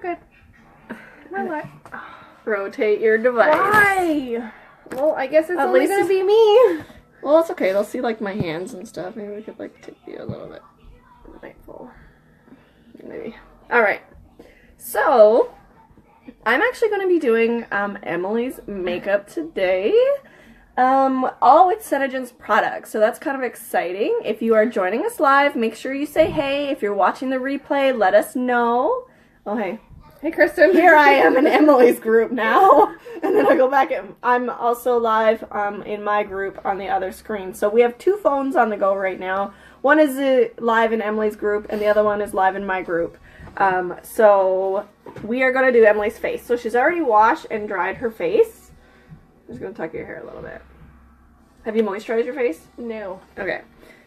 good. My life. Rotate your device. Why? Well, I guess it's At only least gonna be me. Well, it's okay. They'll see, like, my hands and stuff. Maybe we could, like, tip you a little bit. Delightful. Maybe. Alright. So, I'm actually going to be doing Emily's makeup today. All with SeneGence products. So that's kind of exciting. If you are joining us live, make sure you say hey. If you're watching the replay, let us know. Oh, hey. Hey, Kristen. Here I am in Emily's group now. And then I go back and I'm also live in my group on the other screen. So we have two phones on the go right now. One is live in Emily's group and the other one is live in my group. So we are going to do Emily's face. So she's already washed and dried her face. I'm just going to tuck your hair a little bit. Have you moisturized your face? No. Okay.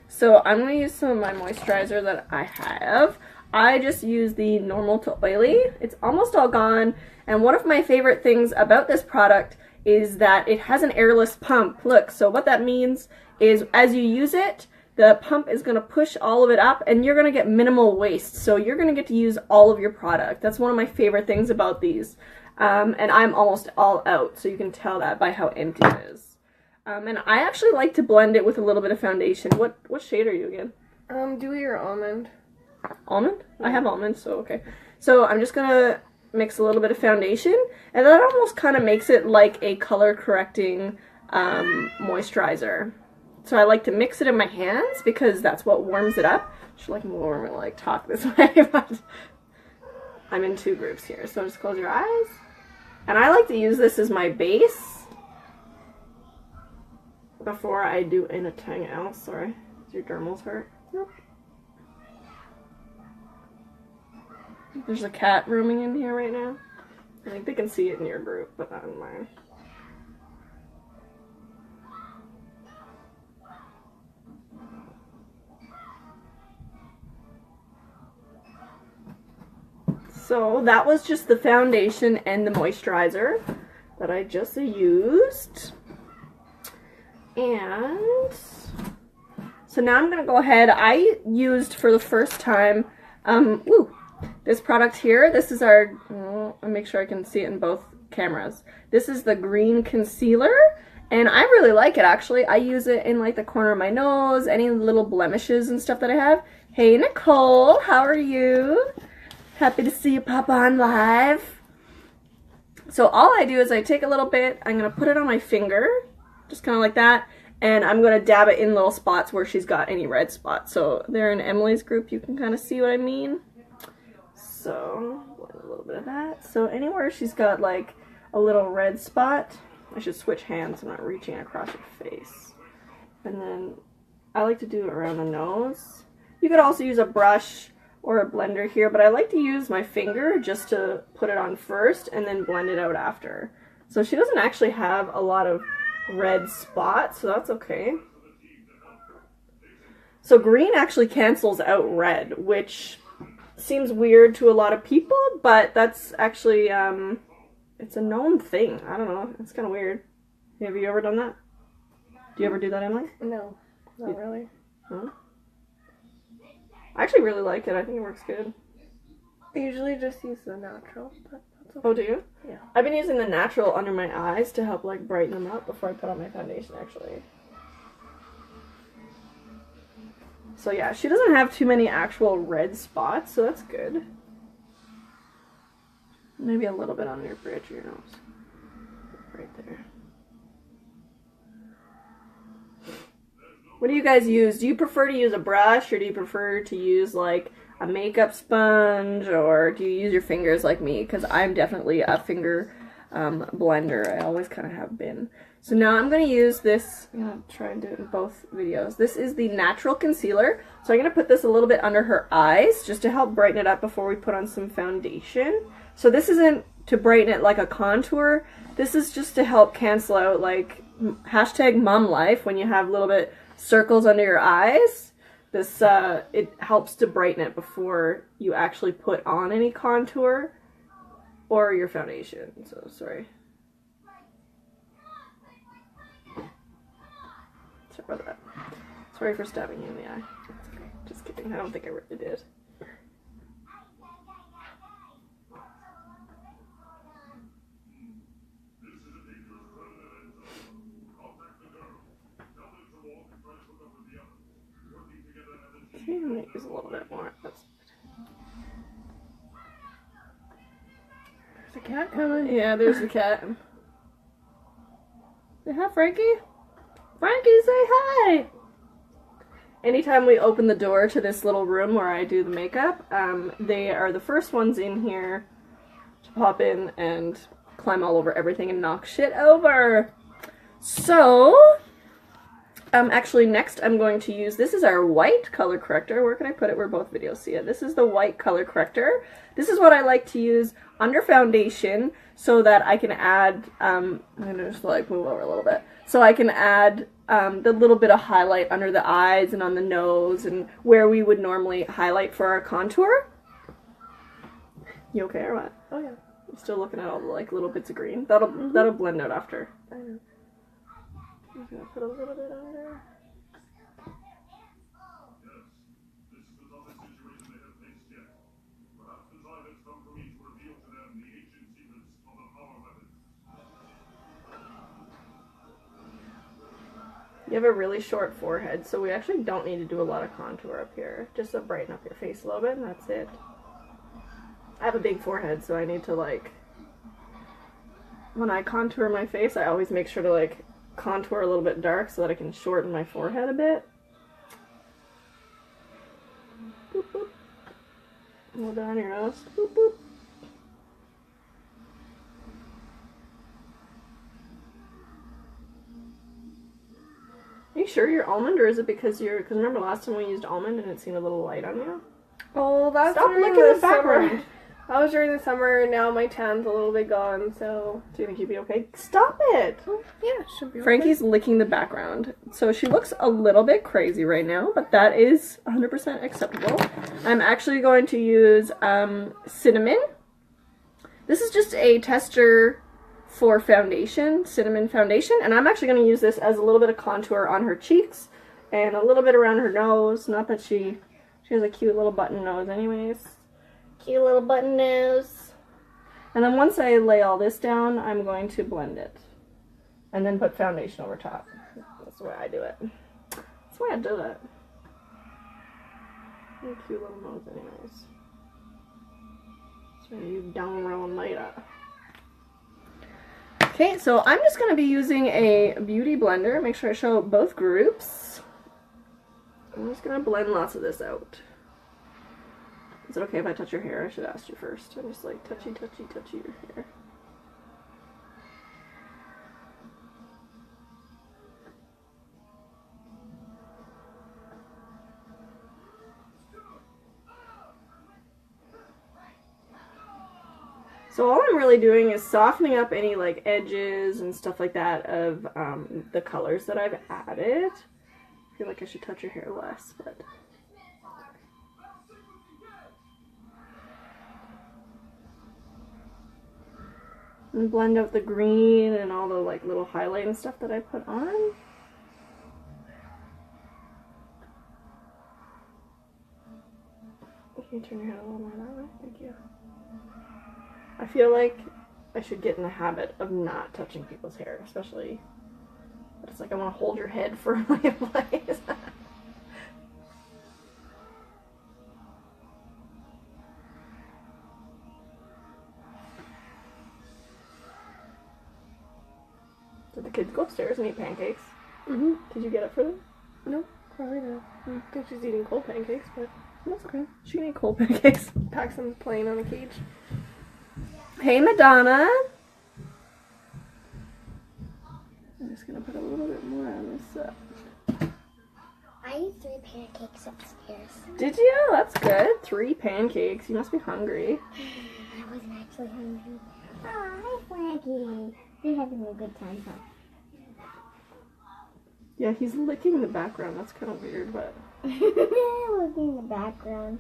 So I'm going to use some of my moisturizer that I have. I just use the normal to oily. It's almost all gone. And one of my favorite things about this product is that it has an airless pump. Look, so what that means is as you use it, the pump is going to push all of it up and you're going to get minimal waste. So you're going to get to use all of your product. That's one of my favorite things about these. And I'm almost all out, so you can tell that by how empty it is. And I actually like to blend it with a little bit of foundation. What shade are you again? Dewy or almond? Almond? I have almond, so okay. So I'm just gonna mix a little bit of foundation, and that almost kind of makes it like a color correcting moisturizer. So I like to mix it in my hands because that's what warms it up. I should like more like talk this way, but I'm in two groups here. So just close your eyes. And I like to use this as my base before I do anything else. Sorry, does your dermals hurt? Nope. There's a cat roaming in here right now. I think they can see it in your group, but not in mine. So that was just the foundation and the moisturizer that I just used. And so now I'm gonna go ahead. I used for the first time, this product here. This is our, I'll make sure I can see it in both cameras. This is the green concealer, and I really like it actually. I use it in like the corner of my nose, any little blemishes and stuff that I have. Hey Nicole, how are you? Happy to see you pop on live. So all I do is I take a little bit, I'm gonna put it on my finger, just kind of like that, and I'm gonna dab it in little spots where she's got any red spots. So they're in Emily's group, you can kind of see what I mean. So, a little bit of that. So anywhere she's got like a little red spot, I should switch hands so I'm not reaching across your face. And then I like to do it around the nose. You could also use a brush or a blender here, but I like to use my finger just to put it on first and then blend it out after. So she doesn't actually have a lot of red spots, so that's okay. So green actually cancels out red, which seems weird to a lot of people, but that's actually, it's a known thing. I don't know. It's kind of weird. Have you ever done that? Do you ever do that, Emily? No, not really. Huh? I actually really like it. I think it works good. I usually just use the natural, but that's okay. Oh, do you? Yeah. I've been using the natural under my eyes to help like brighten them up before I put on my foundation, actually. So yeah, she doesn't have too many actual red spots, so that's good. Maybe a little bit on your bridge of your nose. Right there. What do you guys use? Do you prefer to use a brush, or do you prefer to use like a makeup sponge, or do you use your fingers like me? Because I'm definitely a finger blender. I always kind of have been. So now I'm going to use this. I'm going to try and do it in both videos. This is the natural concealer. So I'm going to put this a little bit under her eyes just to help brighten it up before we put on some foundation. So this isn't to brighten it like a contour. This is just to help cancel out like hashtag mom life when you have a little bit circles under your eyes. This it helps to brighten it before you actually put on any contour or your foundation. So sorry. Sorry about that. Sorry for stabbing you in the eye. It's okay. Just kidding. I don't think I really did. a little bit more. That's... There's a cat coming. Yeah, there's the cat. Say hi, Frankie. Frankie, say hi. Anytime we open the door to this little room where I do the makeup, they are the first ones in here to pop in and climb all over everything and knock shit over. So, actually next I'm going to use, this is our white color corrector. Where can I put it where both videos see it? This is the white color corrector. This is what I like to use under foundation so that I can add, I'm gonna just like move over a little bit, so I can add the little bit of highlight under the eyes and on the nose and where we would normally highlight for our contour. You okay or what? Oh yeah. I'm still looking at all the like little bits of green. That'll blend out after. I know. I'm gonna put a little bit under. You have a really short forehead, so we actually don't need to do a lot of contour up here. Just to brighten up your face a little bit, and that's it. I have a big forehead, so I need to, like, when I contour my face, I always make sure to, like, contour a little bit dark so that I can shorten my forehead a bit. Boop, boop. A little down your nose. Boop, boop. Are you sure you're almond, or is it because because remember last time we used almond and it seemed a little light on you? Oh, that's Stop during looking at the summer. background. That was during the summer, and now my tan's a little bit gone, so... Do you think you'd be okay? Stop it! Yeah, should be okay. Frankie's licking the background. So she looks a little bit crazy right now, but that is 100% acceptable. I'm actually going to use cinnamon. This is just a tester for foundation, cinnamon foundation, and I'm actually going to use this as a little bit of contour on her cheeks and a little bit around her nose. Not that she has a cute little button nose anyways. Cute little button nose. And then once I lay all this down, I'm going to blend it and then put foundation over top. That's the way I do it. That's the way I do it. Cute little nose anyways. So you down rolling later. Okay, so I'm just going to be using a beauty blender. Make sure I show both groups. I'm just going to blend lots of this out. Is it okay if I touch your hair? I should ask you first. I'm just like touchy your hair. So all I'm really doing is softening up any like edges and stuff like that of the colors that I've added. I feel like I should touch your hair less, but... And blend out the green and all the like little highlight and stuff that I put on. Can you turn your head a little more that way? Thank you. I feel like I should get in the habit of not touching people's hair, especially, but it's like I want to hold your head firmly in place. Did the kids go upstairs and eat pancakes? Mm-hmm. Did you get up for them? No, probably not. I think she's eating cold pancakes, but... That's okay. She can eat cold pancakes. Paxton's playing on the cage. Hey, Madonna. I'm just going to put a little bit more on this. I ate 3 pancakes upstairs. Did you? That's good. 3 pancakes. You must be hungry. I wasn't actually hungry. Oh, hi, Frankie. You're having a good time, huh? Yeah, he's licking the background. That's kind of weird, but... Looking in the background.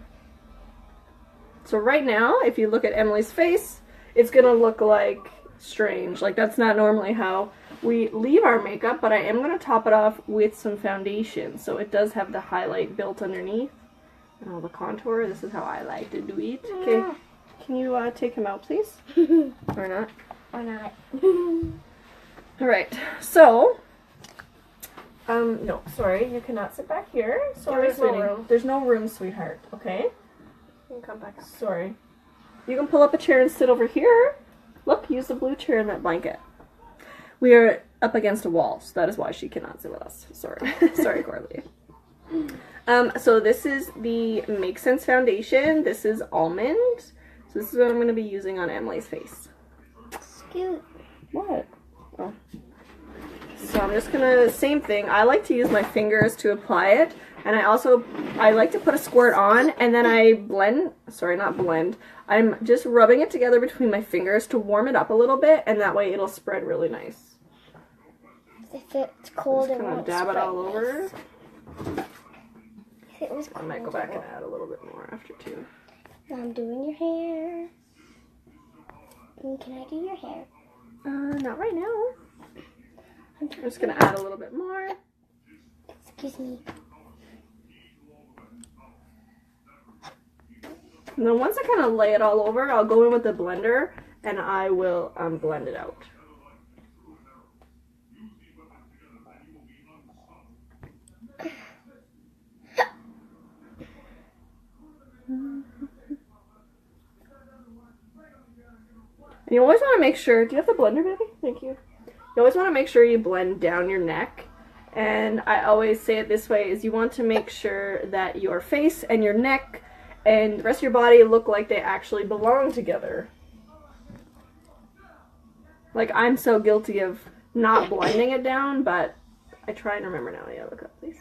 So right now, if you look at Emily's face, it's going to look like strange. Like, that's not normally how we leave our makeup, but I am going to top it off with some foundation. So it does have the highlight built underneath. And all the contour. This is how I like to do it. Okay, can you take him out, please? Or not? Or not. Alright, so No, sorry, you cannot sit back here. Sorry, There's no sweetie. room. There's no room, sweetheart. Okay? You can come back up. Sorry. You can pull up a chair and sit over here. Look, use the blue chair in that blanket. We are up against a wall, so that is why she cannot sit with us. Sorry. Sorry, Corley. So this is the Make Sense foundation. This is almond. So this is what I'm going to be using on Emily's face. Scoot. What? Oh. So I'm just gonna, same thing. I like to use my fingers to apply it. And I like to put a squirt on and then I I'm just rubbing it together between my fingers to warm it up a little bit, and that way it'll spread really nice. If it's cold, Just kind of dab it all over. If it was cold, I might go back and add a little bit more after too. I'm doing your hair. Can I do your hair? Not right now. I'm just gonna add a little bit more. Excuse me. And then once I kind of lay it all over, I'll go in with the blender and I will blend it out. And you always want to make sure, do you have the blender, baby? Thank you. You always want to make sure you blend down your neck. And I always say it this way, is you want to make sure that your face and your neck and the rest of your body look like they actually belong together. Like, I'm so guilty of not blending it down, but I try and remember now. Yeah, look up, please.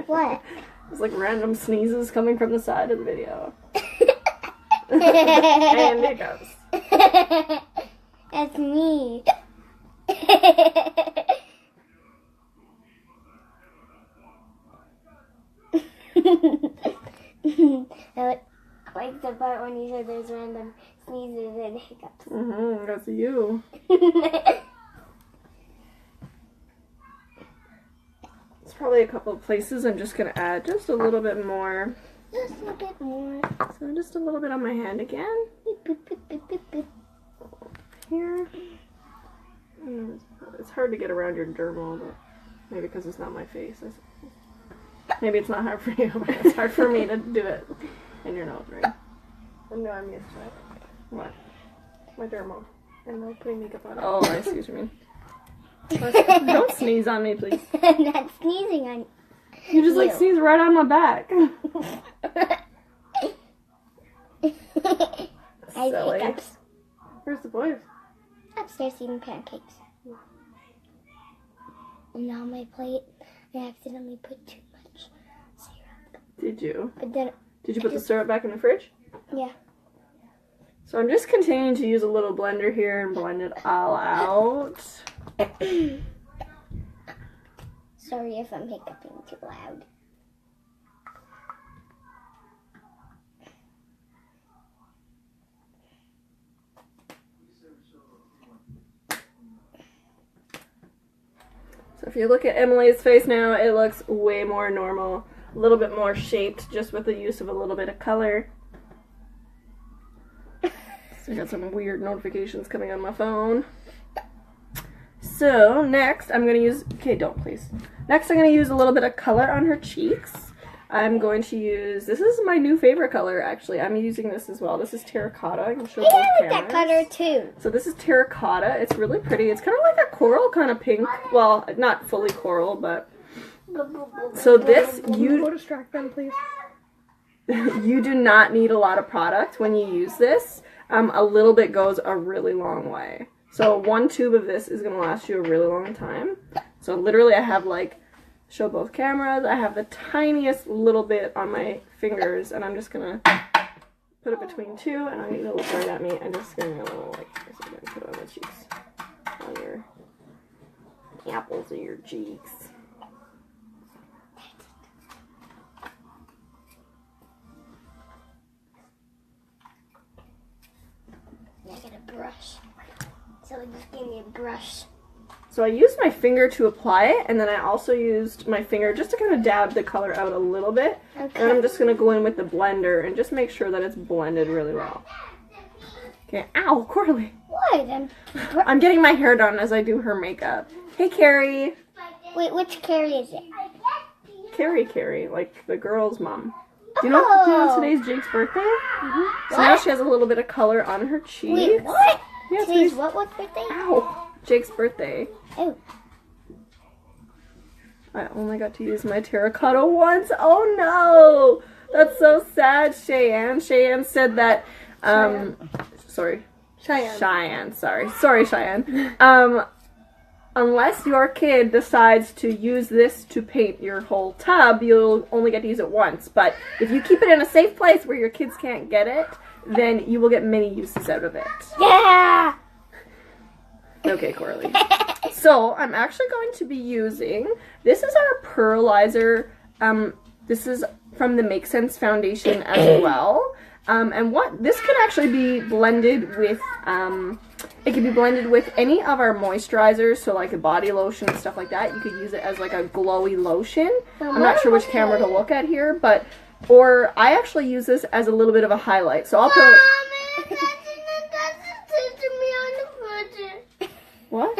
What? It's like random sneezes coming from the side of the video. And it goes. That's me. I like the part when you said there's random sneezes and hiccups. That's you. It's probably a couple of places I'm just going to add just a little bit more. Just a bit more. So just a little bit on my hand again. Here. It's hard to get around your dermal, but maybe because it's not my face. Maybe it's not hard for you, but it's hard for me to do it in your nose, right? No, I'm used to it. What? My dermal. And I'll put makeup on it. Oh, I see what you mean. Don't sneeze on me, please. I'm not sneezing on You just like sneeze right on my back. I have Silly. hiccups. Where's the boys? Upstairs eating pancakes. And on my plate, I accidentally put too much syrup. Did you? But then, Did you put the syrup back in the fridge? yeah. So I'm just continuing to use a little blender here and blend it all out. Sorry if I'm hiccuping too loud. So if you look at Emily's face now, it looks way more normal. A little bit more shaped just with the use of a little bit of color. So I got some weird notifications coming on my phone. So next I'm going to use, okay, don't please. Next I'm going to use a little bit of color on her cheeks. I'm going to use, this is my new favorite color actually. I'm using this as well. This is terracotta. I can show both I like cameras. that color too. So this is terracotta. It's really pretty. It's kind of like a coral kind of pink. Well, not fully coral, but. So this, Go you distract them, please. you do not need a lot of product when you use this. A little bit goes a really long way. So one tube of this is going to last you a really long time. So literally I have like, show both cameras, I have the tiniest little bit on my fingers and I'm just going to put it between two and I need to look right at me and just going to little like this again, put it on the cheeks. On your apples of your cheeks. I got a brush. So just give me a brush. So I used my finger to apply it, and then I also used my finger just to kind of dab the color out a little bit. Okay. And I'm just going to go in with the blender and just make sure that it's blended really well. Okay, ow, Coralie. What? I'm getting my hair done as I do her makeup. Hey, Carrie. Wait, which Carrie is it? Carrie, like the girl's mom. Do you know today's Jake's birthday? Mm-hmm. So now she has a little bit of color on her cheeks. Wait, what? Yeah, Today's what birthday? Ow, Jake's birthday. Oh. I only got to use my terracotta once. Oh no! That's so sad, Cheyenne. Cheyenne said that, sorry. Cheyenne, sorry. Sorry, Cheyenne. Unless your kid decides to use this to paint your whole tub, you'll only get to use it once. But if you keep it in a safe place where your kids can't get it, then you will get many uses out of it. Yeah! Okay, Coralie. So, I'm actually going to be using, this is our pearlizer, this is from the Make Sense Foundation as well. And this can actually be blended with, it can be blended with any of our moisturizers, so like a body lotion and stuff like that. You could use it as like a glowy lotion. I'm not sure which camera to look at here, or I actually use this as a little bit of a highlight. So I'll put What?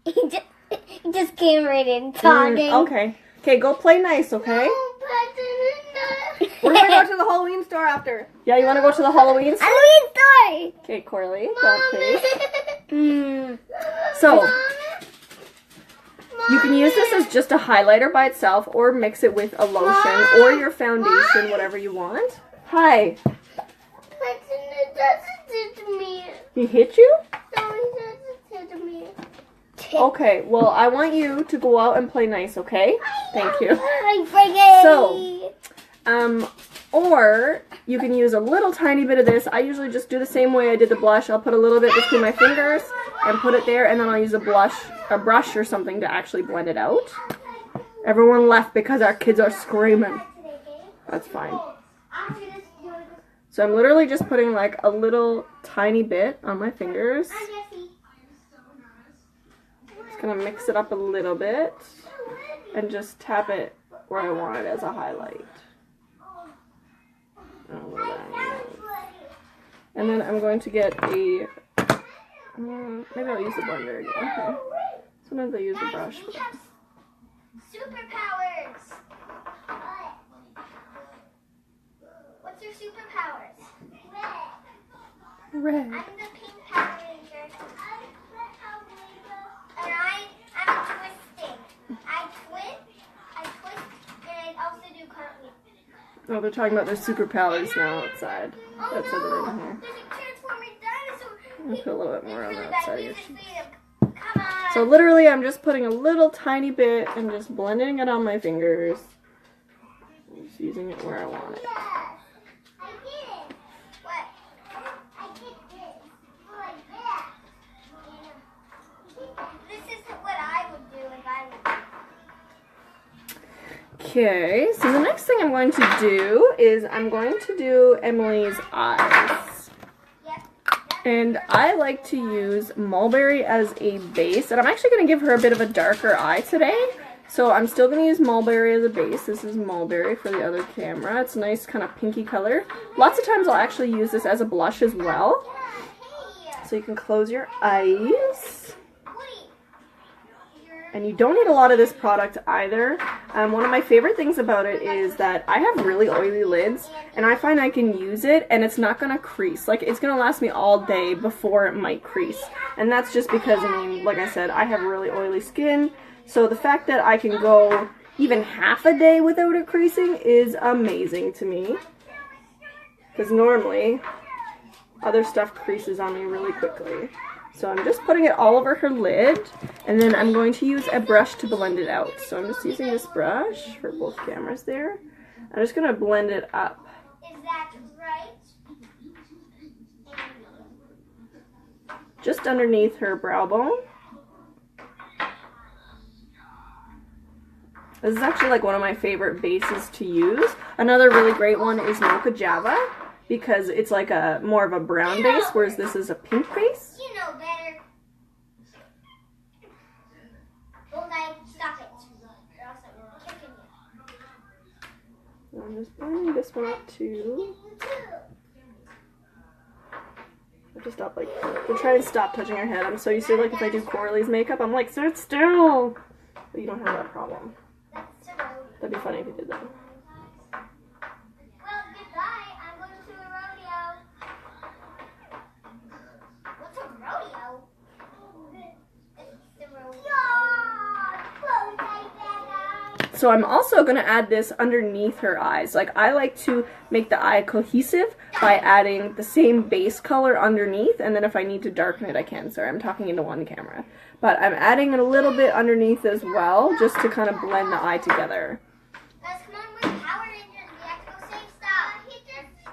He just came right in talking. Okay. Okay, go play nice, okay? We're gonna go to the Halloween store after. Yeah, you wanna go to the Halloween store? Halloween story! Okay, Coralie, don't please. So, you can use this as just a highlighter by itself, or mix it with a lotion, or your foundation, whatever you want. Hi. He hit you? Okay, well, I want you to go out and play nice, okay? Thank you. So, or you can use a little tiny bit of this. I usually just do the same way I did the blush. I'll put a little bit between my fingers and put it there, and then I'll use a brush or something to actually blend it out. Everyone left because our kids are screaming. That's fine. So I'm literally just putting like a little tiny bit on my fingers. Just gonna mix it up a little bit and just tap it where I want it as a highlight. And then I'm going to get a, maybe I'll use the blender again. Okay. Sometimes I use the brush. Superpowers! What's your superpowers? Red. I'm the pink Power Ranger. And I'm twisting. I twist, and I also do cartwheels. Oh, they're talking about their superpowers now outside. That's the room here. There's a transforming dinosaur. I'll put a little bit more on the outside of your cheek. Come on. So literally I'm just putting a little tiny bit and just blending it on my fingers. Just using it where I want it. I did it. What? I did this. Like this. This is what I would do if I would. Okay, so the next thing I'm going to do is I'm going to do Emily's eyes. And I like to use Mulberry as a base, and I'm actually going to give her a bit of a darker eye today. So I'm still going to use Mulberry as a base. This is Mulberry for the other camera. It's a nice kind of pinky color. Lots of times I'll actually use this as a blush as well. So you can close your eyes. And you don't need a lot of this product either. One of my favorite things about it is that I have really oily lids, and I find I can use it and it's not gonna crease. Like, it's gonna last me all day before it might crease. And that's just because, I mean, like I said, I have really oily skin. So the fact that I can go even half a day without it creasing is amazing to me. Because normally, other stuff creases on me really quickly. So I'm just putting it all over her lid, and then I'm going to use a brush to blend it out. So I'm just using this brush for both cameras there. I'm just going to blend it up. Is that right? Just underneath her brow bone. This is actually like one of my favorite bases to use. Another really great one is Mocha Java, because it's like a more of a brown base, whereas this is a pink base. You know better. just blending this one up too. I just stop, like, I'm trying to stop touching her head. I'm so used to, like, if I do Coralie's makeup, I'm like, sit still! But you don't have that problem. That'd be funny if you did that. Well, goodbye. I'm going to a rodeo. What's a rodeo? It's a rodeo. So I'm also going to add this underneath her eyes. Like, I like to make the eye cohesive by adding the same base color underneath, and then if I need to darken it, I can. Sorry, I'm talking into one camera. But I'm adding it a little bit underneath as well, just to kind of blend the eye together. Guys, come on, we're Power Rangers. We have to go save stuff.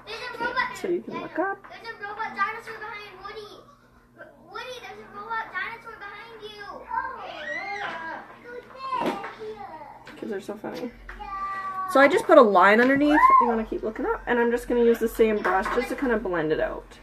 There's a robot. So you can look up. There's a robot dinosaur behind Woody. Woody, there's a robot dinosaur behind you. Kids are so funny. So I just put a line underneath. You want to keep looking up. And I'm just going to use the same brush just to kind of blend it out.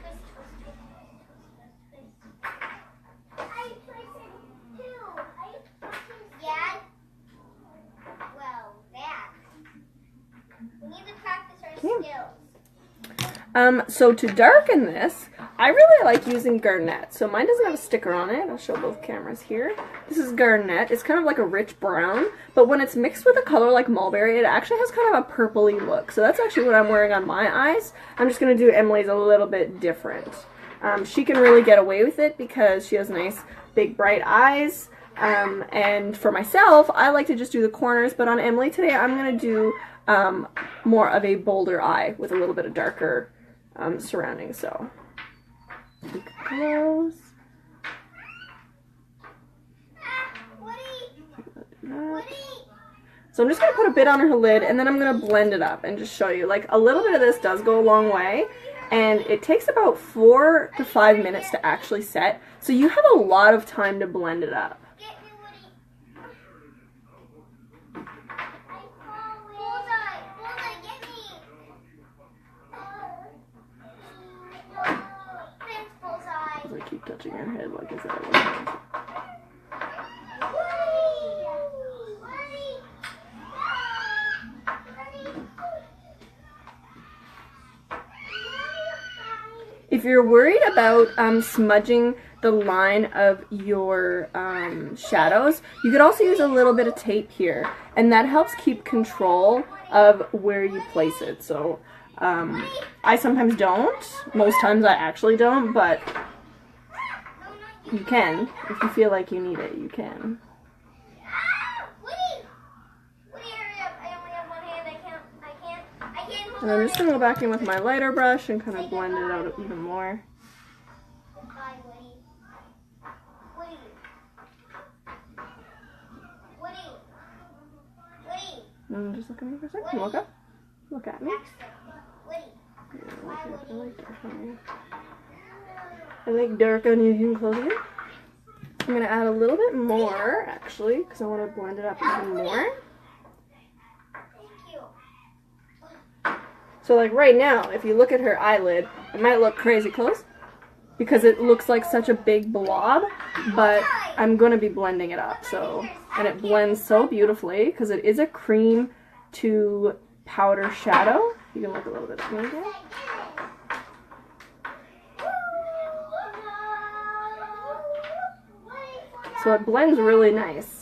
So to darken this, I really like using Garnet. So mine doesn't have a sticker on it. I'll show both cameras here. This is Garnet. It's kind of like a rich brown, but when it's mixed with a color like mulberry, it actually has kind of a purpley look. So that's actually what I'm wearing on my eyes. I'm just going to do Emily's a little bit different. She can really get away with it because she has nice, big, bright eyes. And for myself, I like to just do the corners, but on Emily today, I'm going to do more of a bolder eye with a little bit of darker surroundings. So close. So I'm just going to put a bit on her lid, and then I'm going to blend it up and just show you. Like, a little bit of this does go a long way, and it takes about 4 to 5 minutes to actually set. So you have a lot of time to blend it up. I keep touching her head like is that If you're worried about smudging the line of your shadows, you could also use a little bit of tape here, and that helps keep control of where you place it. So I sometimes don't, most times I actually don't, but you can. If you feel like you need it, you can. And I'm just going to go back in with my lighter brush and kind of blend it out even more. Just look at me for a second. Look up. Look at me. I like dark on you. You can close it. I'm going to add a little bit more, actually, because I want to blend it up even more. So like right now, if you look at her eyelid, it might look crazy close because it looks like such a big blob, but I'm going to be blending it up. So, and it blends so beautifully because it is a cream to powder shadow. You can look a little bit at me again. So it blends really nice.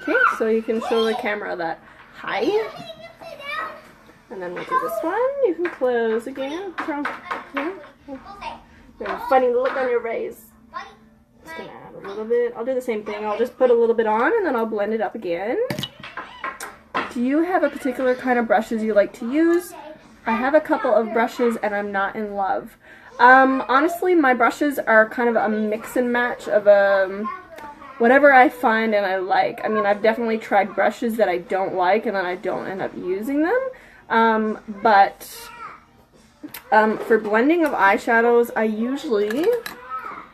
Okay, so you can show the camera that hi. And then we'll do this one. You can close again. There's a funny look on your face. Just gonna add a little bit. I'll do the same thing. I'll just put a little bit on and then I'll blend it up again. Do you have a particular kind of brushes you like to use? I have a couple of brushes and I'm not in love. Honestly, my brushes are kind of a mix and match of whatever I find and I like. I mean, I've definitely tried brushes that I don't like and then I don't end up using them. But for blending of eyeshadows, I usually,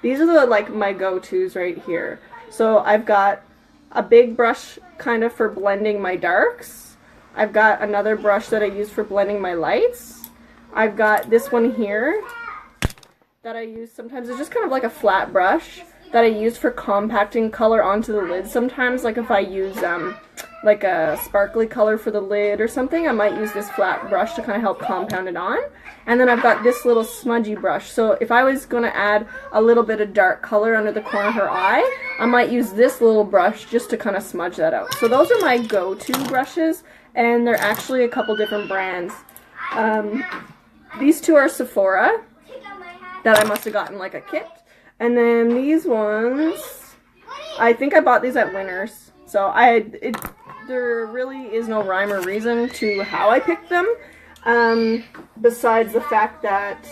these are the, like, my go-tos right here. So I've got a big brush kind of for blending my darks. I've got another brush that I use for blending my lights. I've got this one here that I use sometimes. It's just kind of like a flat brush that I use for compacting color onto the lid sometimes. Like if I use like a sparkly color for the lid or something, I might use this flat brush to kind of help compound it on. And then I've got this little smudgy brush. So if I was going to add a little bit of dark color under the corner of her eye, I might use this little brush just to kind of smudge that out. So those are my go-to brushes, and they're actually a couple different brands. These two are Sephora that I must have gotten like a kit. And then these ones, I think I bought these at Winners. So there really is no rhyme or reason to how I picked them, besides the fact that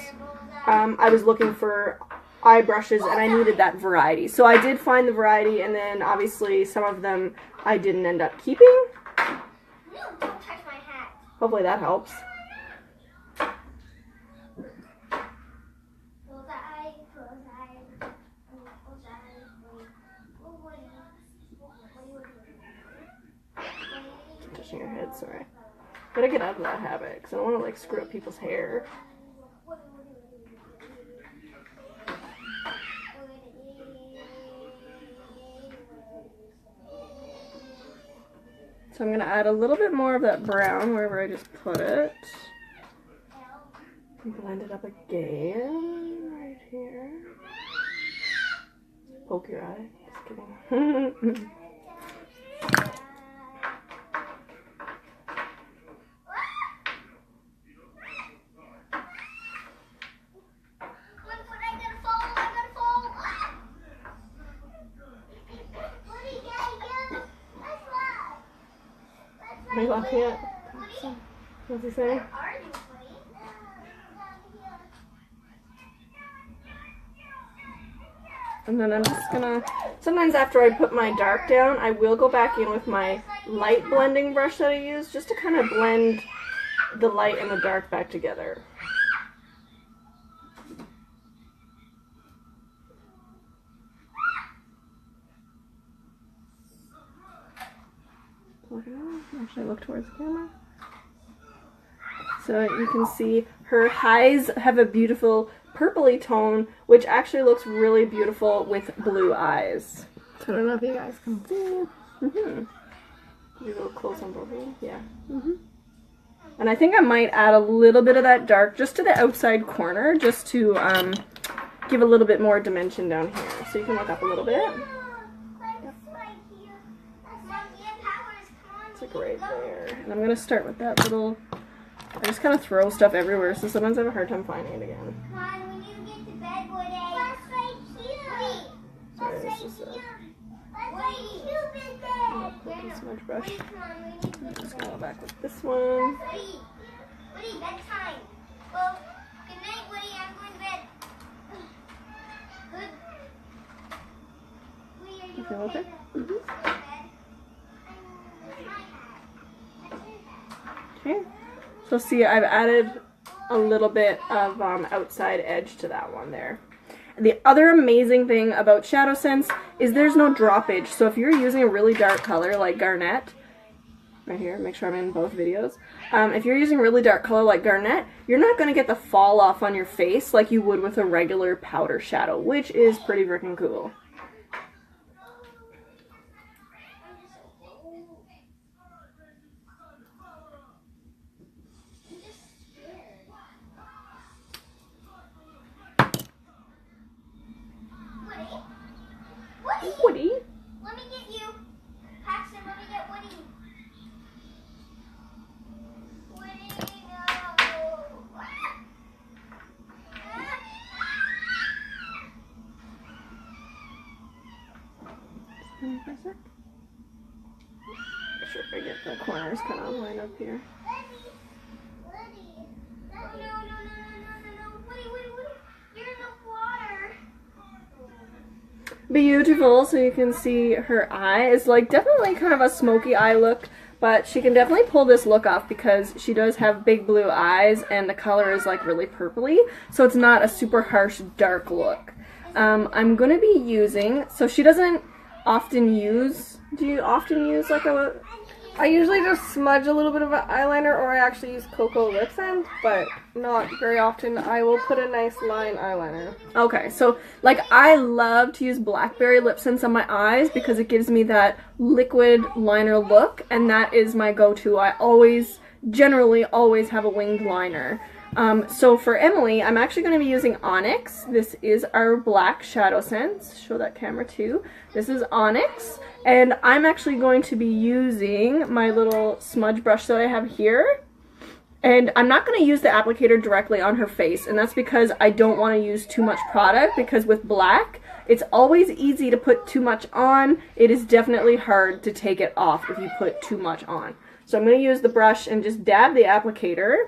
I was looking for eye brushes and I needed that variety. So I did find the variety, and then obviously some of them I didn't end up keeping. No, don't touch my hat. Hopefully that helps. Touching your head, sorry. Gotta get out of that habit, because I don't want to like screw up people's hair. So I'm gonna add a little bit more of that brown wherever I just put it. Blend it up again, right here. Poke your eye, just kidding. Are you laughing at? What's he saying? And then I'm just gonna, sometimes after I put my dark down, I will go back in with my light blending brush that I use just to kind of blend the light and the dark back together. Actually look towards the camera. So you can see her eyes have a beautiful purpley tone, which actually looks really beautiful with blue eyes. So I don't know if you guys can see. Do a little close on both of you? Yeah. And I think I might add a little bit of that dark just to the outside corner, just to give a little bit more dimension down here. So you can look up a little bit. It's like right there. And I'm going to start with that little, I just kind of throw stuff everywhere, so sometimes I have a hard time finding it again. Mom, we need to get to bed, Woody. That's right here. Sorry, it's just a smudge brush. I'm just going to go back with this one. Woody, bedtime. Well, good night, Woody. I'm going to bed. Good. Woody, are you okay? Okay, so see, I've added a little bit of outside edge to that one there. The other amazing thing about SeneGence is there's no droppage. So if you're using a really dark color like garnet, right here, make sure I'm in both videos. If you're using really dark color like garnet, you're not going to get the fall off on your face like you would with a regular powder shadow, which is pretty freaking cool. Woody? Let me get you. Paxton, let me get Woody. Woody, no. For a sec. Make sure I get the corners kind of lined up here. Beautiful, so you can see her eye is like definitely kind of a smoky eye look, but she can definitely pull this look off because she does have big blue eyes and the color is like really purpley, so it's not a super harsh dark look. I'm going to be using, so she doesn't often use, do you often use like a I usually just smudge a little bit of an eyeliner, or I actually use Cocoa Lipsense, but not very often. I will put a nice line eyeliner. Okay, so like I love to use Blackberry Lipsense on my eyes because it gives me that liquid liner look, and that is my go-to. I generally always have a winged liner. So for Emily, I'm actually going to be using Onyx. This is our black shadow sense. Show that camera too. This is Onyx, and I'm actually going to be using my little smudge brush that I have here. And I'm not going to use the applicator directly on her face, and that's because I don't want to use too much product, because with black, it's always easy to put too much on. It is definitely hard to take it off if you put too much on. So I'm going to use the brush and just dab the applicator.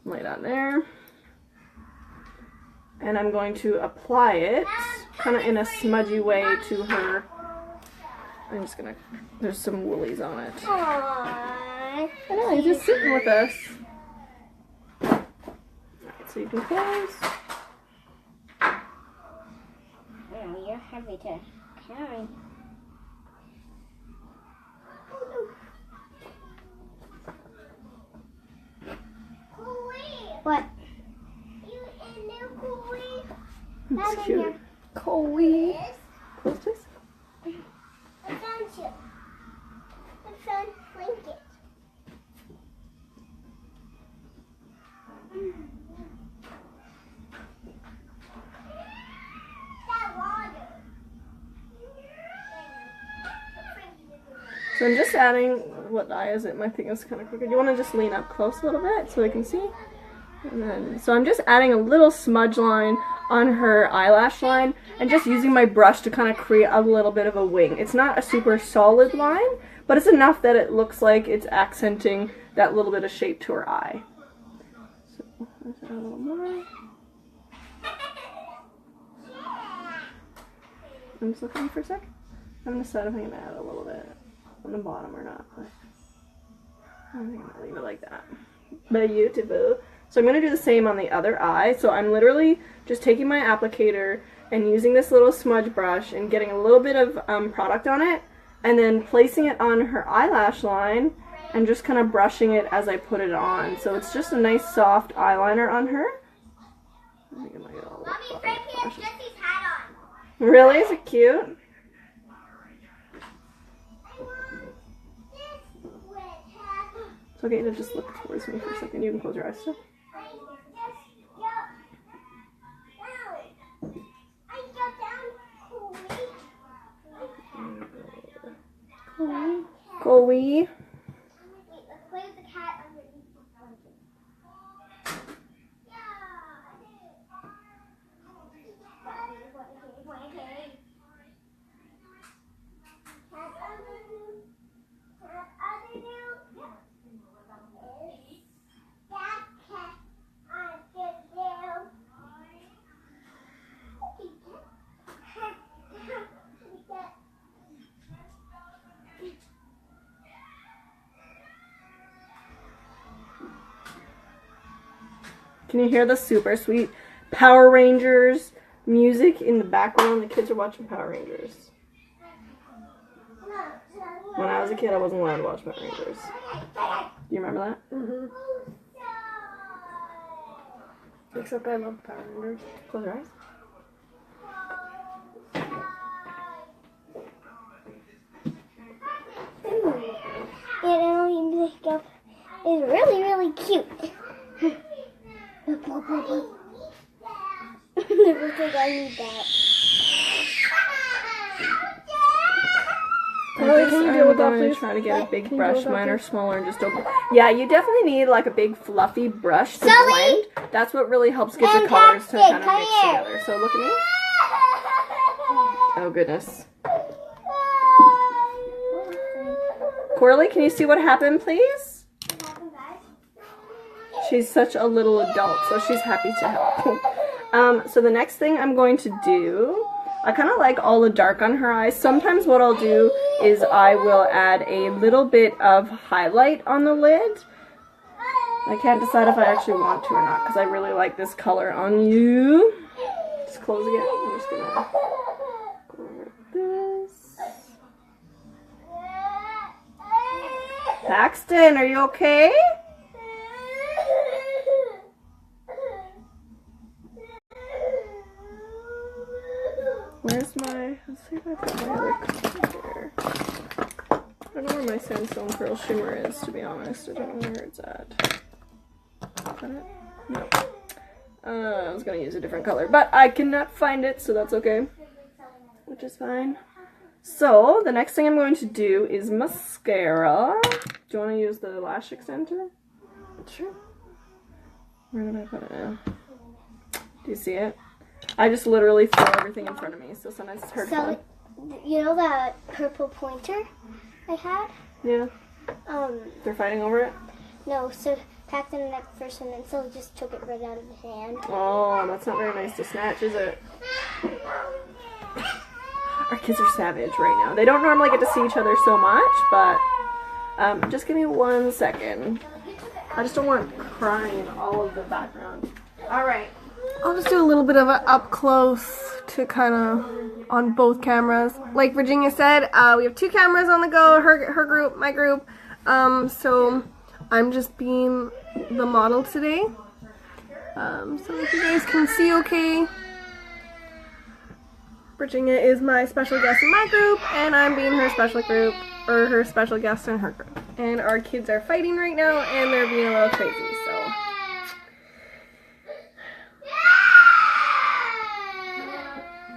Lay it on there. And I'm going to apply it kind of in a smudgy way to her. I'm just going to, there's some woolies on it. Aww. I know, he's just sitting with us. Alright, so you can close. Oh, you're heavy to carry. What? It's cute. Cool. Close this. I found you. I found blanket. So I'm just adding, what eye is it? My thing is kind of crooked. You want to just lean up close a little bit so they can see? And then, so I'm just adding a little smudge line on her eyelash line and just using my brush to kind of create a little bit of a wing. It's not a super solid line, but it's enough that it looks like it's accenting that little bit of shape to her eye. So let's add a little more. I'm just looking for a sec. I'm going to decide if I'm going to add a little bit on the bottom or not. But I think I'm going to leave it like that. Beautiful. So I'm going to do the same on the other eye. So I'm literally just taking my applicator and using this little smudge brush and getting a little bit of product on it, and then placing it on her eyelash line and just kind of brushing it as I put it on. So it's just a nice soft eyeliner on her. I think I might get a little Mommy, Frankie has Jesse's hat on. Really? Is it cute? It's okay to just look towards me for a second. You can close your eyes still. Chloe. Can you hear the super sweet Power Rangers music in the background? The kids are watching Power Rangers. When I was a kid, I wasn't allowed to watch Power Rangers. Do you remember that? Mm-hmm. Except I love Power Rangers. Close your eyes. And Emily makeup is really, really cute. Never think I need that. Chloe, can you deal with that, I'm please? try to get a big Can you brush. deal with that, Mine are please? smaller and just open. Yeah, you definitely need like a big fluffy brush to Sully! blend. That's what really helps get the And colors to Paxton, kind of come mix here. together. So look at me. Oh goodness. Corley, can you see what happened, please? She's such a little adult, so she's happy to help. So the next thing I'm going to do, I kind of like all the dark on her eyes. Sometimes what I'll do is I will add a little bit of highlight on the lid. I can't decide if I actually want to or not because I really like this color on you. Just close again. I'm just gonna go over this. Paxton, are you okay? Where's my, let's see if I put my other color here. I don't know where my Sandstone Pearl Shimmer is, to be honest. I don't know where it's at. Is that it? No. I was gonna use a different color, but I cannot find it, so that's okay. Which is fine. So, the next thing I'm going to do is mascara. Do you want to use the lash extender? Sure. Where did I put it now? Do you see it? I just literally throw everything in front of me, so sometimes it's hard to find. You know that purple pointer I had? Yeah. They're fighting over it? No, so Paxton the next person, and so just took it right out of his hand. Oh, that's not very nice to snatch, is it? Our kids are savage right now. They don't normally get to see each other so much, but just give me 1 second. I just don't want crying in all of the background. All right. I'll just do a little bit of an up close to kind of on both cameras. Like Virginia said, we have 2 cameras on the go, her group, my group. So I'm just being the model today. So if you guys can see okay. Virginia is my special guest in my group, and I'm being her special group, or her special guest in her group. And our kids are fighting right now, and they're being a little crazy, so.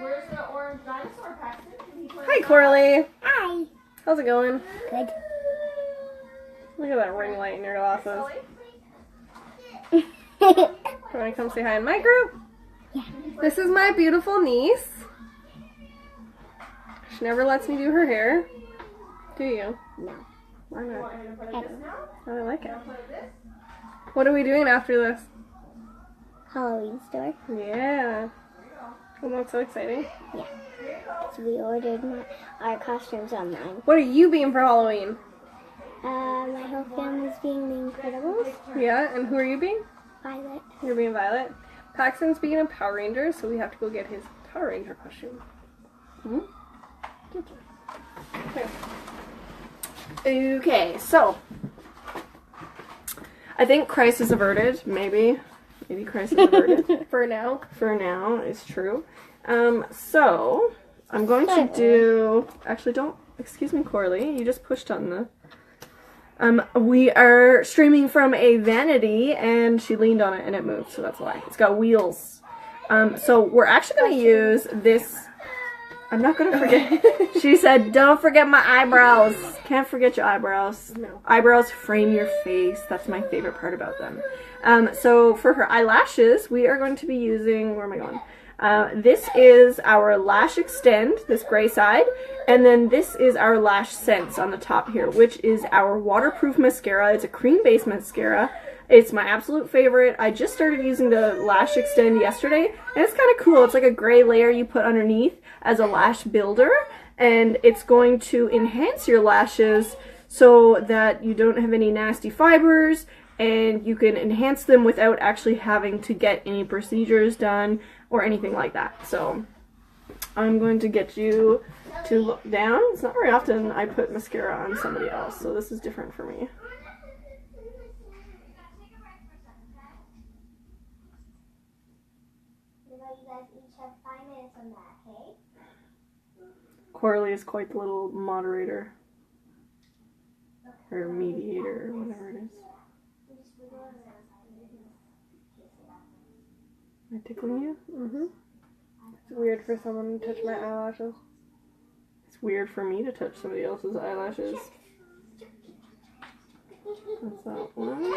Where's the orange dinosaur, Paxton? Hi, Coralie. Hi. How's it going? Good. Look at that ring light in your glasses. You want to come say hi in my group? Yeah. This is my beautiful niece. She never lets me do her hair. Do you? No. Why not? I don't know. I like it. What are we doing after this? Halloween store. Yeah. Well, that's so exciting. Yeah. So we ordered our costumes online. What are you being for Halloween? My whole family's being the Incredibles. Yeah, and who are you being? Violet. You're being Violet. Paxton's being a Power Ranger, so we have to go get his Power Ranger costume. Okay, so I think crisis averted, maybe crisis averted. For now. For now, is true. So I'm going to do, actually don't, excuse me, Coralie, you just pushed on the, we are streaming from a vanity, and she leaned on it and it moved, so that's why. It's got wheels. So we're actually going to use this, I'm not going to forget, she said, don't forget my eyebrows. Can't forget your eyebrows. No. Eyebrows frame your face. That's my favorite part about them. So for her eyelashes, we are going to be using, where am I going? This is our Lash Extend, this gray side, and then this is our Lash Sense on the top here, which is our waterproof mascara. It's a cream-based mascara. It's my absolute favorite. I just started using the Lash Extend yesterday, and it's kind of cool. It's like a gray layer you put underneath as a lash builder, and it's going to enhance your lashes so that you don't have any nasty fibers, and you can enhance them without actually having to get any procedures done or anything like that. So I'm going to get you to look down. It's not very often I put mascara on somebody else, so this is different for me. You guys each have 5 minutes on that, okay? Coralie is quite the little moderator. Or mediator, or whatever it is. Am I tickling you? Mm-hmm. It's weird for someone to touch my eyelashes. It's weird for me to touch somebody else's eyelashes. That's that one.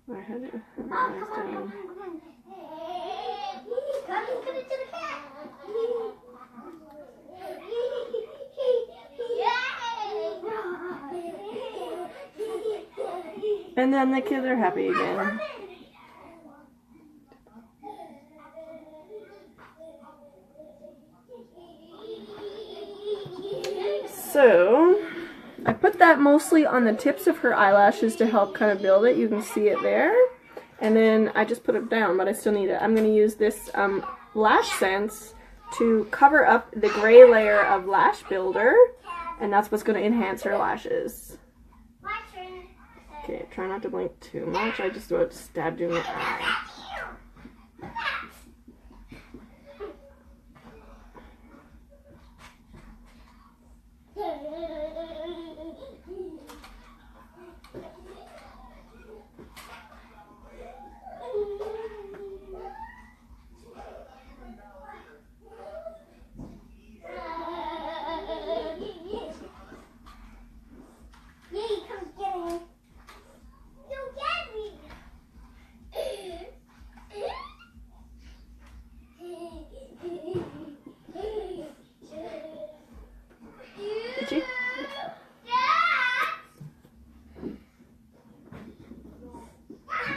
I had it organized down. And then the kids are happy again. So I put that mostly on the tips of her eyelashes to help kind of build it. You can see it there. And then I just put it down, but I still need it. I'm going to use this Lipsense to cover up the gray layer of lash builder. And that's what's going to enhance her lashes. Okay, try not to blink too much. I just about stabbed you in the eye.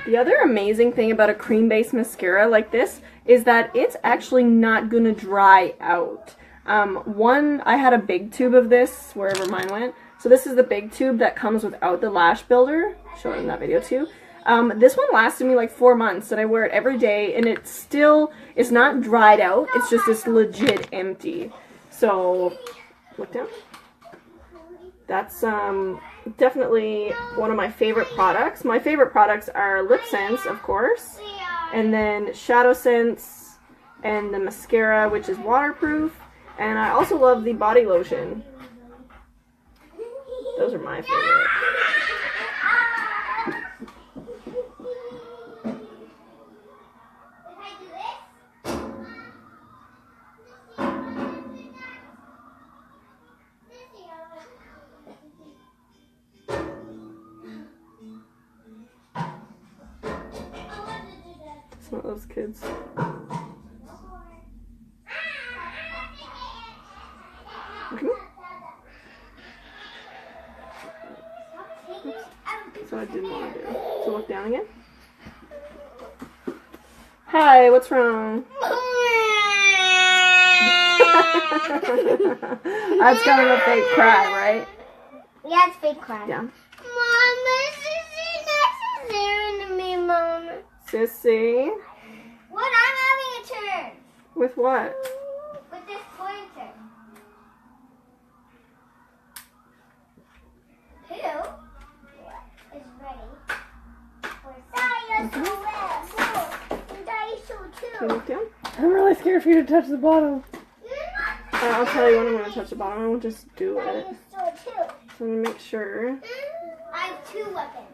The other amazing thing about a cream-based mascara like this is that it's actually not going to dry out. I had a big tube of this wherever mine went. So this is the big tube that comes without the lash builder. Show it in that video too. This one lasted me like 4 months and I wear it every day and it's not dried out. It's just this legit empty. So, look down. That's definitely one of my favorite products. My favorite products are Lipsense, of course, and then SeneGence, and the mascara, which is waterproof, and I also love the body lotion. Those are my favorite. Not those kids. Okay. So I didn't want to do. So look down again. Hi, what's wrong? That's kind of a fake cry, right? Yeah, it's fake cry. Yeah. Mama, this is necessary to me, Mama. Sissy. What? I'm having a turn. With what? With this pointer. Who is ready for Can you look down? I'm really scared for you to touch the bottom. I'll tell you when I'm going to touch the bottom. I won't just do it. So I'm going to make sure. I have 2 weapons.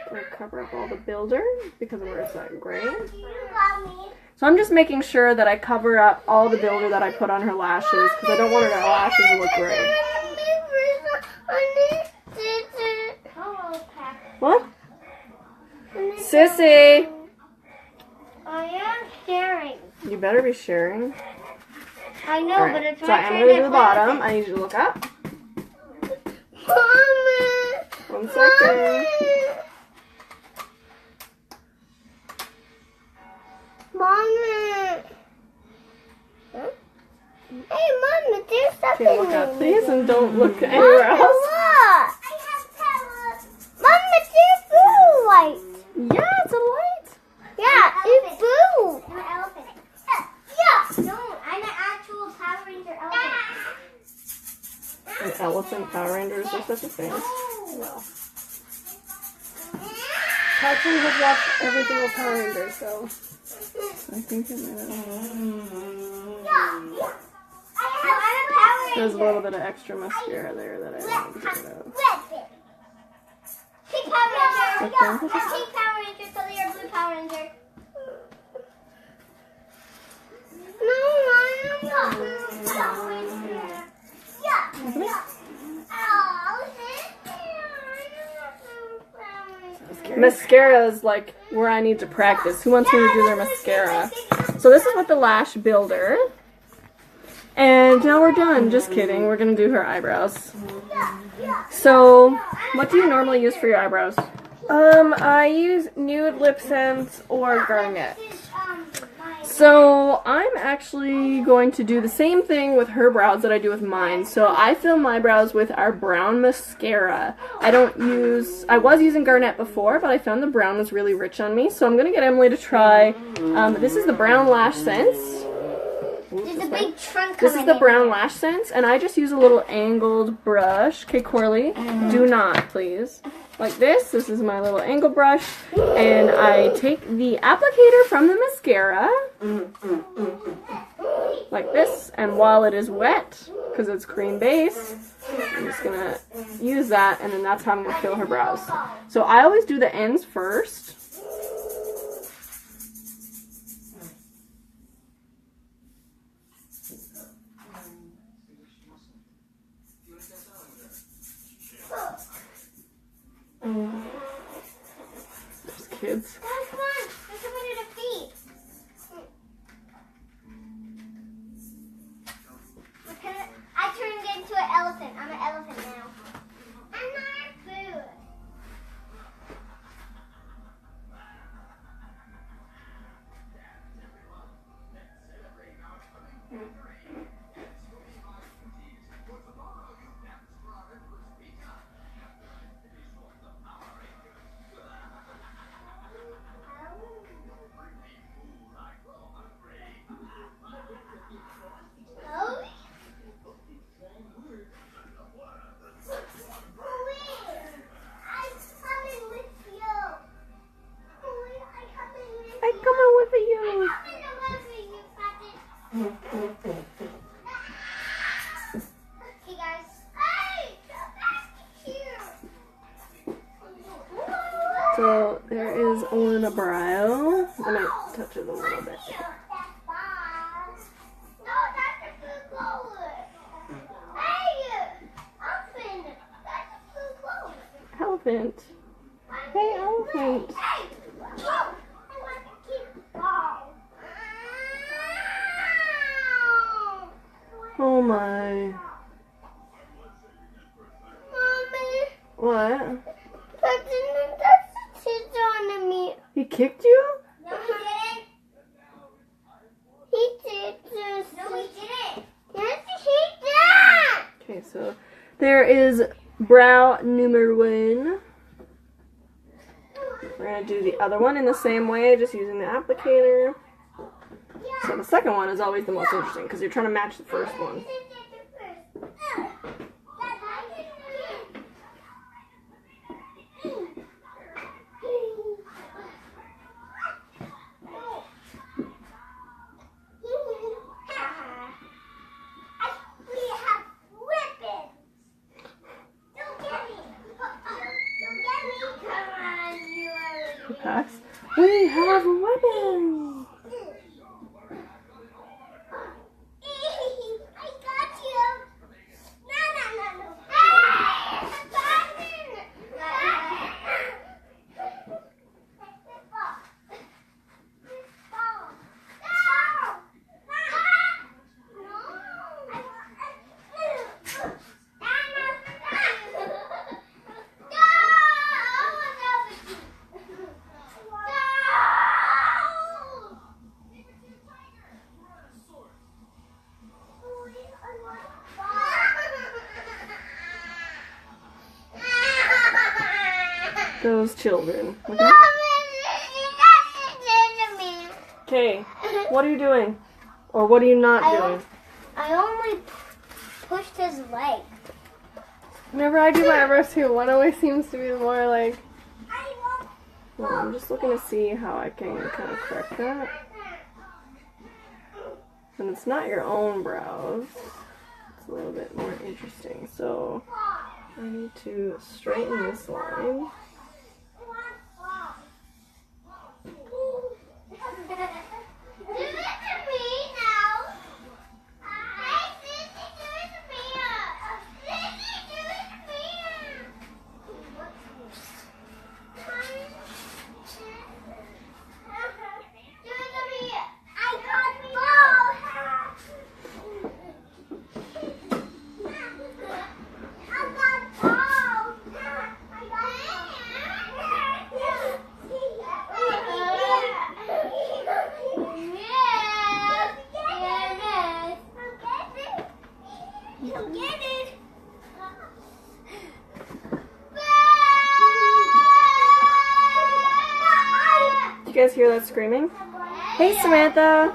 I'm going to cover up all the builder because of where it's that gray. You got me. So I'm just making sure that I cover up all the builder that I put on her lashes because I don't want her lashes to look gray. What? Sissy! I am sharing. You better be sharing. I know, Right. but it's So my I'm turn going to to do the bottom. I need you to look up. Mama. 1 second. Mama. Huh? Hey, Mama, there's something. Okay, look up, please, and don't look Mama, anywhere else. look. Mama, there's blue light. Yeah, it's a light. Yeah, it's blue. No elephant. Yeah. No, I'm an actual Power Ranger elephant. An elephant Power Ranger, is there such a thing? No. Patrick has watched every single Power Ranger, so. I think it might Yeah. I'm a Power Ranger. There's a little bit of extra mascara there that I want to get rid of. Pink Power Ranger. Okay. Yeah. Pink Power Ranger, so you're a blue Power Ranger. No, I'm not blue Power Ranger. Yeah. Mascara is like where I need to practice. Who wants me to do their mascara? So this is with the lash builder. And now we're done. Just kidding. We're going to do her eyebrows. So, what do you normally use for your eyebrows? I use Nude Lipsense or Garnet. So I'm actually going to do the same thing with her brows that I do with mine. So I fill my brows with our brown mascara. I was using Garnet before, but I found the brown was really rich on me. So I'm going to get Emily to try, this is the Brown Lash Sense. There's a big trunk coming. This is the Brown Lash Sense, and I just use a little angled brush. Okay, Corley, do not, please. Like this. This is my little angle brush, and I take the applicator from the mascara, like this, and while it is wet, because it's cream base, I'm just going to use that, and then that's how I'm going to fill her brows. So I always do the ends first. There's kids. Come on, there's somebody to feed. I turned into an elephant. I'm an elephant now. I'm not food. So there is one brow. I might touch it a little bit. Elephant. Hey, elephant. Oh my. Mommy. What? That's on me. He kicked you? No, he didn't. He did this. No, he didn't. Yes, he did. Okay, so there is brow number 1. We're going to do the other one in the same way, just using the applicator. So the second one is always the most interesting because you're trying to match the first one. We have weapons! I got you! No. Hey! Those children. Okay, what are you doing? Or what are you not doing? I only pushed his leg. Whenever I do my eyebrows too, one always seems to be more like... Well, I'm just looking to see how I can kind of correct that. And it's not your own brows. It's a little bit more interesting. So I need to straighten this line. you guys hear that screaming? Hey, Samantha.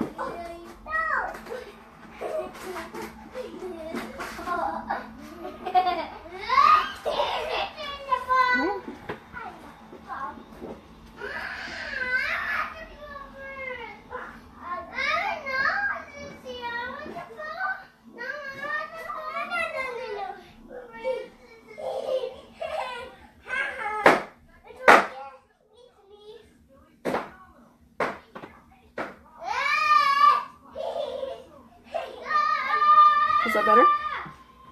Is that better?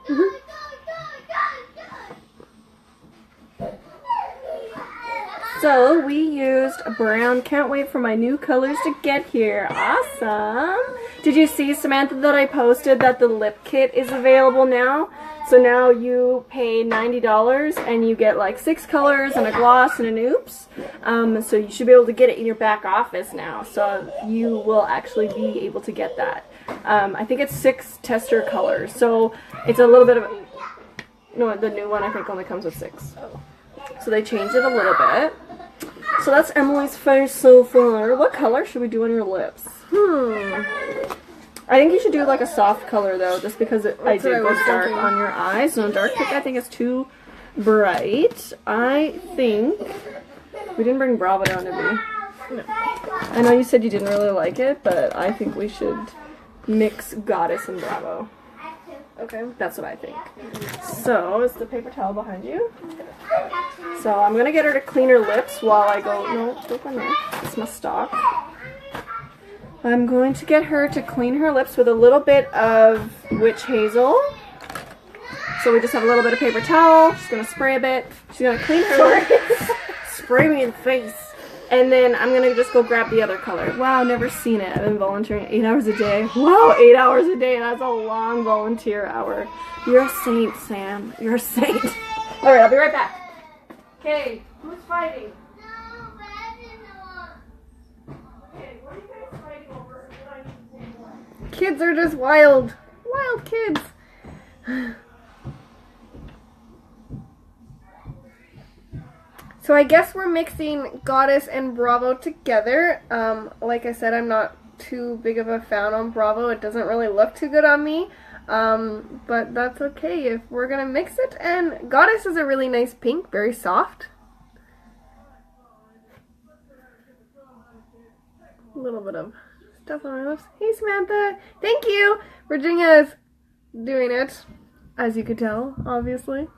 Mm-hmm. So we used brown. Can't wait for my new colors to get here. Awesome. Did you see, Samantha, that I posted that the lip kit is available now? So now you pay $90 and you get like 6 colors and a gloss and an oops. So you should be able to get it in your back office now. So you will actually be able to get that. I think it's 6 tester colors. So it's a little bit of, no, the new one I think only comes with 6. So they changed it a little bit. So that's Emily's face so far. What color should we do on your lips? I think you should do like a soft color though, just because I did go dark on your eyes. No, dark pink I think is too bright. I think we didn't bring Bravo down, did we? No. I know you said you didn't really like it, but I think we should mix Goddess and Bravo. Okay, that's what I think. So, is the paper towel behind you? So, I'm going to get her to clean her lips while I go... No, don't go there. It's my stock. I'm going to get her to clean her lips with a little bit of witch hazel. So, we just have a little bit of paper towel. She's going to spray a bit. She's going to clean her lips. Spray me in the face. And then I'm going to just go grab the other color. Wow, never seen it. I've been volunteering 8 hours a day. Wow, 8 hours a day. That's a long volunteer hour. You're a saint, Sam. You're a saint. Alright, I'll be right back. Okay, who's fighting? Okay, what are you guys fighting over? Kids are just wild. Wild kids. So I guess we're mixing Goddess and Bravo together. Like I said, I'm not too big of a fan on Bravo. It doesn't really look too good on me. But that's okay if we're gonna mix it. And Goddess is a really nice pink, very soft. A little bit of stuff on my lips. Hey, Samantha. Thank you. Virginia's doing it, as you could tell, obviously.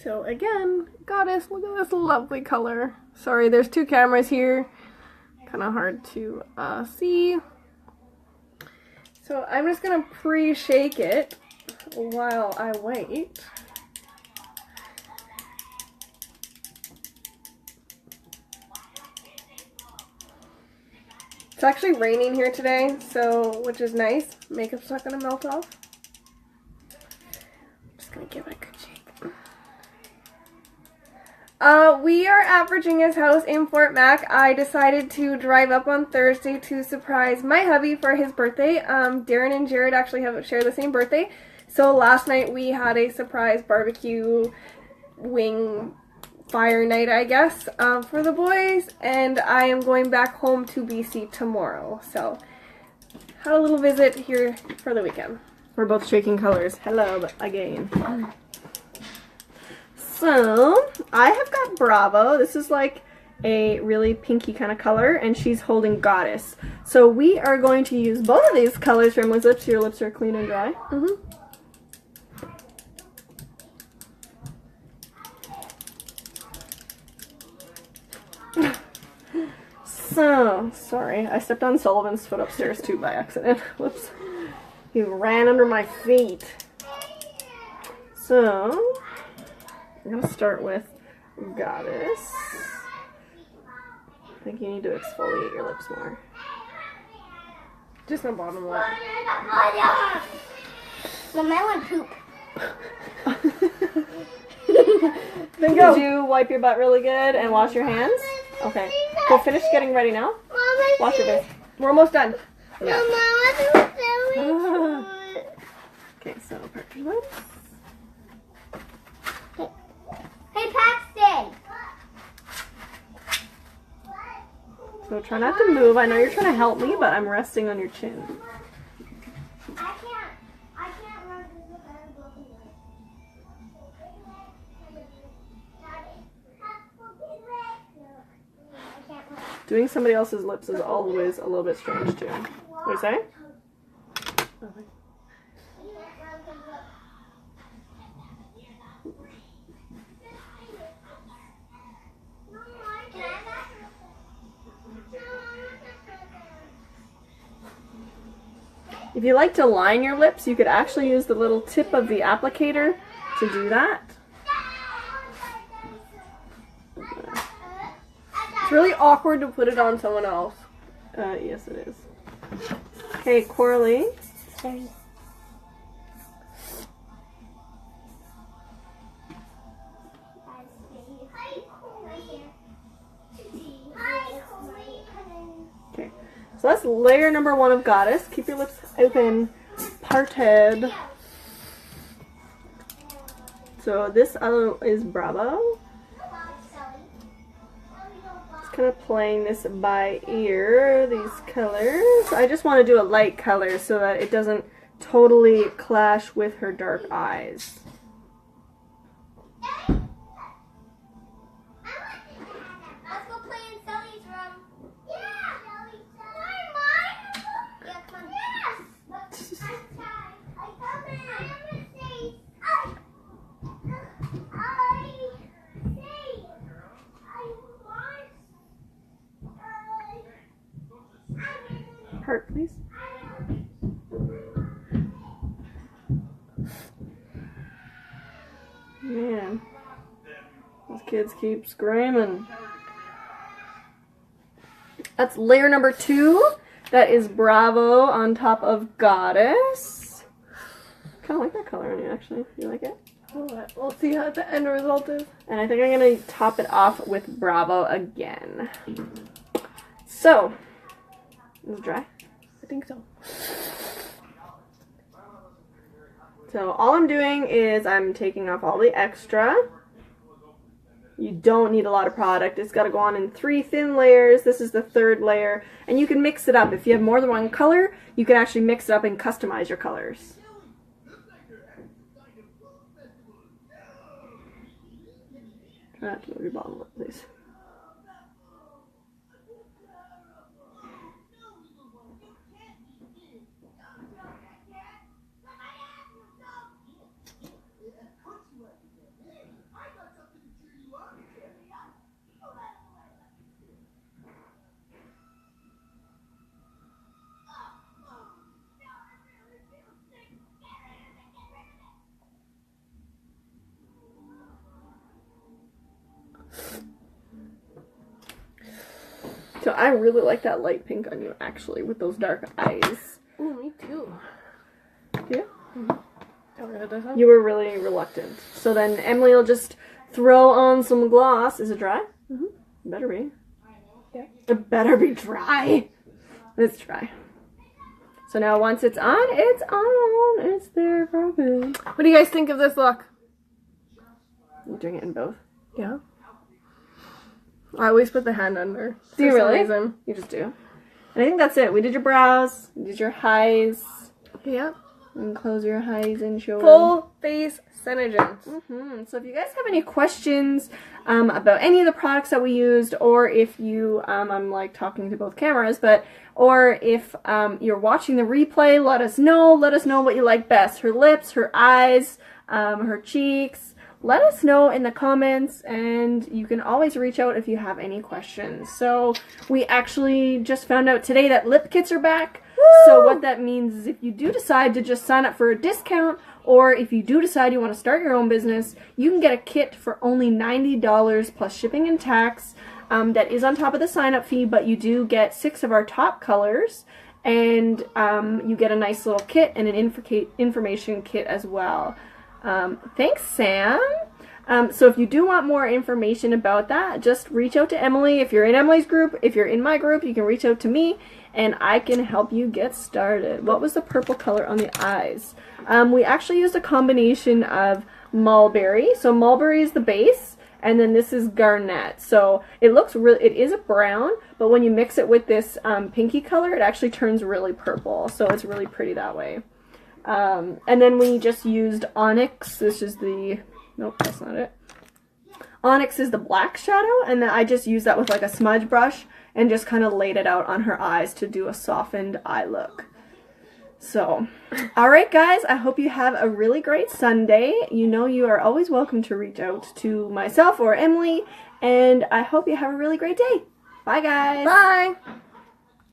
So again, Goddess, look at this lovely color. Sorry, there's 2 cameras here. Kind of hard to see. So I'm just going to pre-shake it while I wait. It's actually raining here today, so which is nice. Makeup's not going to melt off. I'm just going to give it a good shake. We are at Virginia's house in Fort Mac. I decided to drive up on Thursday to surprise my hubby for his birthday. Darren and Jared actually share the same birthday. So last night we had a surprise barbecue wing fire night, I guess, for the boys. And I am going back home to BC tomorrow. So had a little visit here for the weekend. We're both shaking colors. Hello again. So, I have got Bravo. This is like a really pinky kind of color, and she's holding Goddess. So we are going to use both of these colors for Emily's lips. Your lips are clean and dry. So, sorry, I stepped on Sullivan's foot upstairs too by accident. Whoops. He ran under my feet. So, I'm going to start with Goddess. I think you need to exfoliate your lips more. Just my bottom lip. The melon poop. Then go. Did you wipe your butt really good and wash your hands? Okay. Go finish getting ready now. Wash your face. We're almost done. Yeah. Okay, so Parker's lips. Hey, Paxton! So try not to move. I know you're trying to help me, but I'm resting on your chin. I can't run because look, I have a broken leg. No, I can't run. Doing somebody else's lips is always a little bit strange too. What do you say? Okay. If you like to line your lips, you could actually use the little tip of the applicator to do that. It's really awkward to put it on someone else. Yes it is. Okay, Coralie. Sorry. Okay, so that's layer number 1 of Goddess. Keep your lips open, parted. So this other is Bravo. Just kind of playing this by ear, these colors. I just want to do a light color so that it doesn't totally clash with her dark eyes. Let's go play in Sully's room. Yeah. Sorry, Mom. Yeah, come on. Yes. I come in. I am a safe. Heart, please. Man, those kids keep screaming. That's layer number 2. That is Bravo on top of Goddess. Kind of like that color on you, actually. You like it? We'll see how the end result is. And I think I'm going to top it off with Bravo again. So, is it dry? I think so. So all I'm doing is I'm taking off all the extra. You don't need a lot of product. It's got to go on in 3 thin layers. This is the 3rd layer. And you can mix it up. If you have more than one color, you can actually mix it up and customize your colors. Try not to move your bottom lip, please. So I really like that light pink on you, actually, with those dark eyes. Ooh, me too. Yeah? Mm-hmm. You were really reluctant. So then Emily will just throw on some gloss. Is it dry? Mm-hmm. Better be. Yeah. It better be dry. It's dry. So now once it's on, it's on. It's there for good. What do you guys think of this look? You're doing it in both? Yeah. I always put the hand under. Do you for some really? reason. You just do. And I think that's it. We did your brows. We did your highs. Yeah. And close your highs and show them. Full face SeneGence. So if you guys have any questions about any of the products that we used, or if you, I'm like talking to both cameras, or if you're watching the replay, let us know. Let us know what you like best. Her lips, her eyes, her cheeks. Let us know in the comments, and you can always reach out if you have any questions. So we actually just found out today that lip kits are back. Woo! So what that means is if you do decide to just sign up for a discount, or if you do decide you want to start your own business, you can get a kit for only $90 plus shipping and tax. That is on top of the sign-up fee, but you do get 6 of our top colors, and you get a nice little kit and an information kit as well. Thanks, Sam. So if you do want more information about that, just reach out to Emily. If you're in Emily's group, if you're in my group, you can reach out to me and I can help you get started. What was the purple color on the eyes? We actually used a combination of mulberry. So mulberry is the base, and then this is garnet. So it looks really, it is a brown, but when you mix it with this pinky color, it actually turns really purple. So it's really pretty that way. And then we just used onyx. This is the, nope, that's not it. Onyx is the black shadow, and then I just used that with like a smudge brush and just kind of laid it out on her eyes to do a softened eye look. So, alright guys, I hope you have a really great Sunday. You know you are always welcome to reach out to myself or Emily, and I hope you have a really great day. Bye guys! Bye!